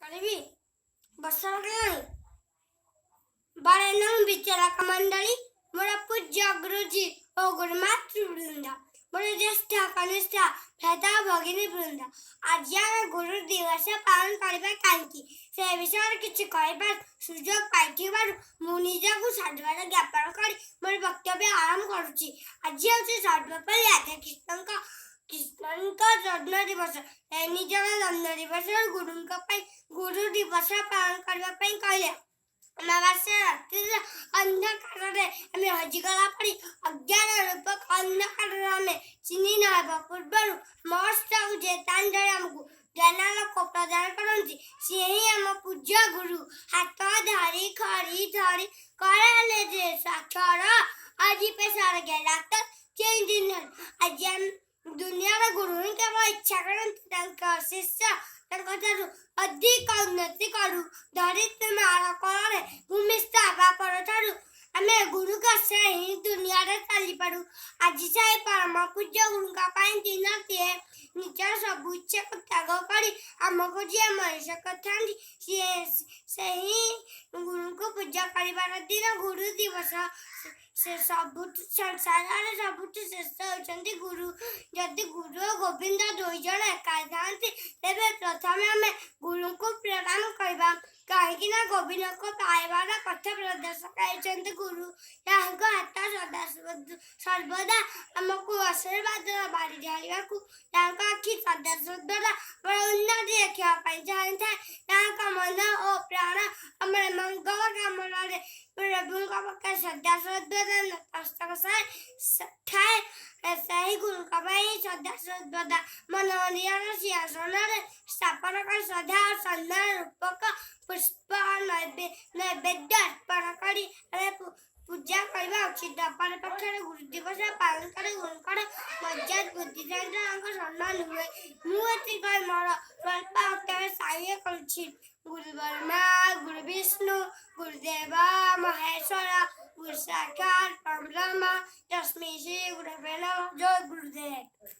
କରିବି ବର୍ଷା ହେଲାଣି ବରେଣ୍ୟ ବିଚାରକ मंडळी ମୋର ପୂଜ୍ୟ ଗୁରୁଜୀ ଓ ଗୁରୁମାତୃବୃନ୍ଦ ମୋର ଜ୍ୟେଷ୍ଠ କନିଷ୍ଠ ଭ୍ରାତା ଭଗିନୀ ବୃନ୍ଦ ଆଜି ଆମେ ଗୁରୁ ଦିବସ ପାଳନ କରିବା କାହିଁକି ସେ ବିଷୟରେ କିଛି କହିବା ସୁଯୋଗ ପାଇଥିବାରୁ ମୁଁ ନିଜକୁ ସାଧୁବାଦ ଜ୍ଞାପନ କରି ମୋର ବକ୍ତବ୍ୟ ଆରମ୍ଭ କରୁଛି। ଆଜି ହେଉଛି ସର୍ବପଲ୍ଲୀ ରାଧାକୃଷ୍ଣଙ୍କ ଜନ୍ମ ଦିବସ। ନିଜର ଜନ୍ମ ଦିବସରେ ଗୁରୁଙ୍କ ପାଇଁ ଗୁରୁ ଦିବସ ପାଳନ କରିବା ପାଇଁ କହିଲେ ଅମାବାସ୍ୟା ରାତ୍ରିରେ ଅନ୍ଧକାରରେ ଆମେ ହଜିଗଲା ପରି ଅଜ୍ଞାନ ରୂପକ ଅନ୍ଧକାରରେ ଆମେ ଚିହ୍ନି ନ ହେବା ପୂର୍ବରୁ ମହର୍ଷକୁ ଯେ ତାଣ୍ଡରେ ଆମକୁ ଜ୍ଞାନାଲୋକ ପ୍ରଦାନ କରନ୍ତି ସିଏ ହିଁ ଆମ ପୂଜ୍ୟ ଗୁରୁ। ହାତ ଧରି ଖଡ଼ି ଧରି କରାଲେ ଯେ ସ୍ୱାକ୍ଷର ଆଜି ପେଶାର ଡାକ୍ତର କେଉଁ ଦିନ ଆଜି ଆମେ ଦୁନିଆର ଗୁରୁ ହିଁ କେବଳ ଇଚ୍ଛା କରନ୍ତି ତାଙ୍କ ଶିଷ୍ୟ ତାଙ୍କ ଠାରୁ ଅଧିକ ଉନ୍ନତି କରୁ। ଧରିତ୍ରୀ ମାର କଳରେ ଭୂମିଷ୍ଠ ହେବା ପରଠାରୁ ଆମେ ଗୁରୁଙ୍କ ସେ ହିଁ ଦୁନିଆରେ ଚାଲିପାରୁ। ଆଜି ସେହି ପରମ ପୂଜ୍ୟ ଗୁରୁଙ୍କ ପାଇଁ ଦିନଟିଏ ନିଜର ସବୁ ଇଚ୍ଛାକୁ ତ୍ୟାଗ କରି ଆମକୁ ଯିଏ ମଣିଷ କରିଥାନ୍ତି ସିଏ ସେହି ଗୁରୁଙ୍କୁ ପୂଜା କରିବାର ଦିନ ଗୁରୁ ଦିବସ। ସେ ସଂସାରରେ ସବୁଠୁ ଶ୍ରେଷ୍ଠ ହେଉଛନ୍ତି ଗୁରୁ। ଯଦି ଗୁରୁ ଓ ଗୋବିନ୍ଦ ଦୁଇ ଜଣ ଏକା ଥାନ୍ତି ତେବେ ପ୍ରଥମେ ଆମେ ଗୁରୁଙ୍କୁ ପ୍ରଣାମ କରିବା କାହିଁକି ନା ଗୋବିନ୍ଦଙ୍କୁ ପାଇବାର ପଥ ପ୍ରଦର୍ଶକ ହେଉଛନ୍ତି ଗୁରୁ। ତାଙ୍କ ହାତ ସର୍ବଦା ଆମକୁ ଆଶୀର୍ବାଦର ବାଡ଼ି ଢାଳିବାକୁ ତାଙ୍କ ଆଖି ସଦାସର୍ବଦା ଆମର ଉନ୍ନତି ଦେଖିବା ପାଇଁ ଚାହିଁଥାଏ। ତାଙ୍କ ମନ ଓ ପ୍ରାଣ ଆମର ମଙ୍ଗଳ କାମନାରେ ପ୍ରଭୁଙ୍କ ପାଖରେ ସଦାସର୍ବଦା ନତମସ୍ତକ ଥାଏ। ସେହି ଗୁରୁଙ୍କ ପାଇଁ ସଦାସର୍ବଦା ମନୋମନ୍ଦିରର ସିଂହାସନରେ ସ୍ଥାପନ କରି ଶ୍ରଦ୍ଧା ଓ ସମ୍ମାନ ରୂପକ ପୁଷ୍ପ ନୈବେଦ୍ୟ ଅର୍ପଣ କରି ଆମେ ପୂଜା କରିବା ଉଚିତ। ଅପରପକ୍ଷରେ ଗୁରୁ ଦିବସ ପାଳନ କରି ଗୁରୁଙ୍କର ମର୍ଯ୍ୟାଦା ବୃଦ୍ଧି ସହିତ ତାଙ୍କ ସମ୍ମାନ ହୁଏ। ମୁଁ ଏତିକି କହି ମୋର ସ୍ୱଳ୍ପ ବକ୍ତବ୍ୟ ସାହାଯ୍ୟ କରୁଛି। ଗୁରୁ ବ୍ରହ୍ମା ଗୁରୁ ବିଷ୍ଣୁ ଗୁରୁଦେବ ମହେଶ୍ୱର ଗୁରୁ ସାକ୍ଷାତ୍ ପରବ୍ରହ୍ମ ତସ୍ମୈ ଶ୍ରୀ ଗୁରବେ ନମଃ। ଜୟ ଗୁରୁଦେବ।